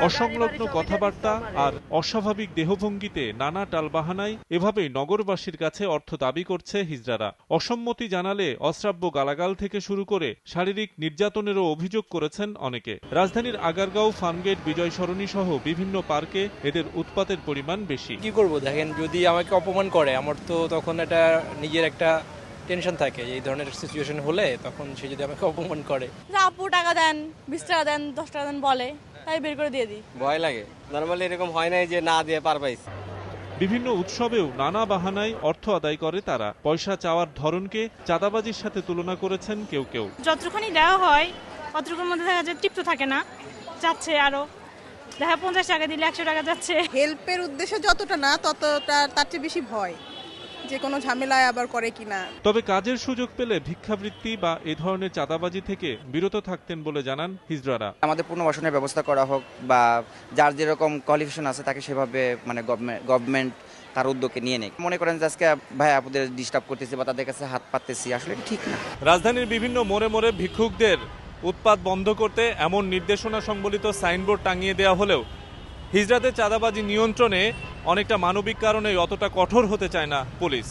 অসংলগ্ন কথাবার্তা আর অস্বাভাবিক দেহভঙ্গিতে নানা টালবাহানায় এভাবেই নগরবাসীর কাছে অর্থ দাবি করছে হিজড়ারা। অসম্মতি জানালে অশ্রাব্য গালাগাল থেকে শুরু করে শারীরিক নির্যাতনেরও অভিযোগ করেছেন অনেকে। রাজধানীর আগারগাঁও, ফার্মগেট, বিজয় সরণি সহ বিভিন্ন পার্কে এদের উৎপাতের পরিমাণ বেশি। কি করব দেখেন, যদি আমাকে অপমান করে আমার তো তখন এটা নিজের একটা টেনশন থাকে। এই ধরনের সিচুয়েশন হলে তখন সে যদি আমাকে অপমান করে, আপু টাকা দেন, 20 টাকা দেন, 10 টাকা দেন বলে, তাই বের করে দিয়ে দিই। ভয় লাগে। নরমালি এরকম হয় নাই যে না দিয়ে পার পাইছি। বিভিন্ন উৎসবেও নানা বাহানায় অর্থ আদায় করে তারা। পয়সা চাওয়ার ধরনকে চাঁদাবাজির সাথে তুলনা করেছেন কেউ কেউ। যতটুকুনি দেওয়া হয় অতটুকুর মধ্যে দেখা যায় তৃপ্ত থাকে না, যাচ্ছে আরো দেখা 50 টাকা দিলে 100 টাকা যাচ্ছে। হেল্পের উদ্দেশ্যে যতটা না ততটা, তার চেয়ে বেশি ভয় যে কোনো ঝামেলায় আবার করে কিনা। তবে কাজের সুযোগ পেলে ভিক্ষাবৃত্তি বা এ ধরনের চাঁদাবাজি থেকে বিরত থাকতেন বলে জানান হিজড়ারা। আমাদের পুনর্বাসনের ব্যবস্থা করা হোক বা যার যেরকম কোয়ালিফিকেশন আছে তাকে সেভাবে মানে গভর্নমেন্ট তার উদ্যোগে নিয়ে নেয়। মনে করেন যে আজকে ভাই আপুদের ডিস্টার্ব করতেছি বা তাদের কাছে হাত পাততেছি, আসলে ঠিক না। রাজধানীর বিভিন্ন মোড়ে মোড়ে ভিক্ষুকদের উৎপাত বন্ধ করতে এমন নির্দেশনা সংবলিত সাইনবোর্ড টাঙিয়ে দেওয়া হলেও হিজড়াদের চাঁদাবাজি নিয়ন্ত্রণে অনেকটা মানবিক কারণে অতটা কঠোর হতে চায় না পুলিশ।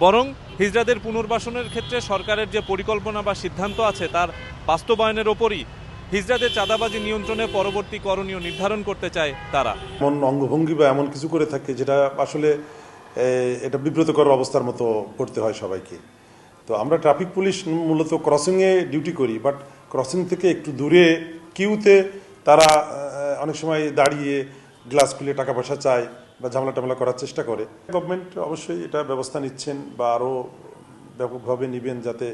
বরং হিজড়াদের পুনর্বাসনের ক্ষেত্রে সরকারের যে পরিকল্পনা বা সিদ্ধান্ত আছে তার বাস্তবায়নের ওপরই হিজড়াদের চাঁদাবাজি নিয়ন্ত্রণে পরবর্তী করণীয় নির্ধারণ করতে চায় তারা। এমন অঙ্গভঙ্গি বা এমন কিছু করে থাকে যেটা আসলে এটা বিব্রতকর অবস্থার মতো করতে হয় সবাইকে। তো আমরা ট্রাফিক পুলিশ মূলত ক্রসিংয়ে ডিউটি করি, বাট ক্রসিং থেকে একটু দূরে কিউতে তারা অনেক সময় দাঁড়িয়ে গ্লাস খুলে টাকা পয়সা চায় বা ঝামেলা টামেলা করার চেষ্টা করে। গভর্নমেন্ট অবশ্যই এটা ব্যবস্থা নিচ্ছেন বা আরও ব্যাপকভাবে নেবেন যাতে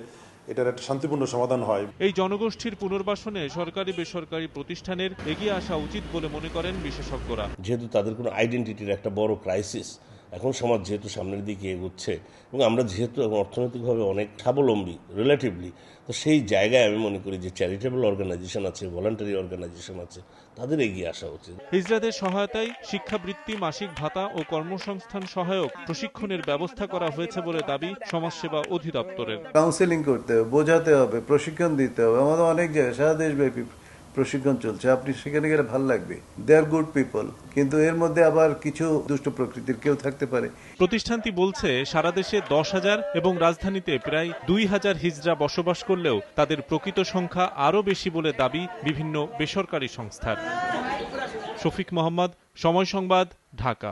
এটার একটা শান্তিপূর্ণ সমাধান হয়। এই জনগোষ্ঠীর পুনর্বাসনে সরকারি বেসরকারি প্রতিষ্ঠানের এগিয়ে আসা উচিত বলে মনে করেন বিশেষজ্ঞরা। যেহেতু তাদের কোনো আইডেন্টিটির একটা বড় ক্রাইসিস, এখন সমাজ যেহেতু সামনের দিকে এগোচ্ছে এবং আমরা যেহেতু অর্থনৈতিকভাবে অনেক স্বাবলম্বী রিলেটিভলি, তো সেই জায়গায় আমি মনে করি যে চ্যারিটেবল অর্গানাইজেশন আছে, ভলান্টারি অর্গানাইজেশন আছে, তাদের এগিয়ে আসা উচিত। হিজড়াদের সহায়তায় শিক্ষাবৃত্তি, মাসিক ভাতা ও কর্মসংস্থান সহায়ক প্রশিক্ষণের ব্যবস্থা করা হয়েছে বলে দাবি সমাজসেবা অধিদপ্তরের। কাউন্সেলিং করতে হবে, বোঝাতে হবে, প্রশিক্ষণ দিতে হবে। আমাদের অনেক জায়গায় সারা দেশব্যাপী প্রশিক্ষণ চলছে, আপনি সেখানে গেলে ভালো লাগবে। দে আর গুড পিপল, কিন্তু এর মধ্যে আবার কিছু দুষ্ট প্রকৃতির কেউ থাকতে পারে। প্রতিষ্ঠানটি বলছে সারা দেশে 10,000 এবং রাজধানীতে প্রায় 2,000 হিজড়া বসবাস করলেও তাদের প্রকৃত সংখ্যা আরও বেশি বলে দাবি বিভিন্ন বেসরকারি সংস্থার। শফিক মোহাম্মদ, সময় সংবাদ, ঢাকা।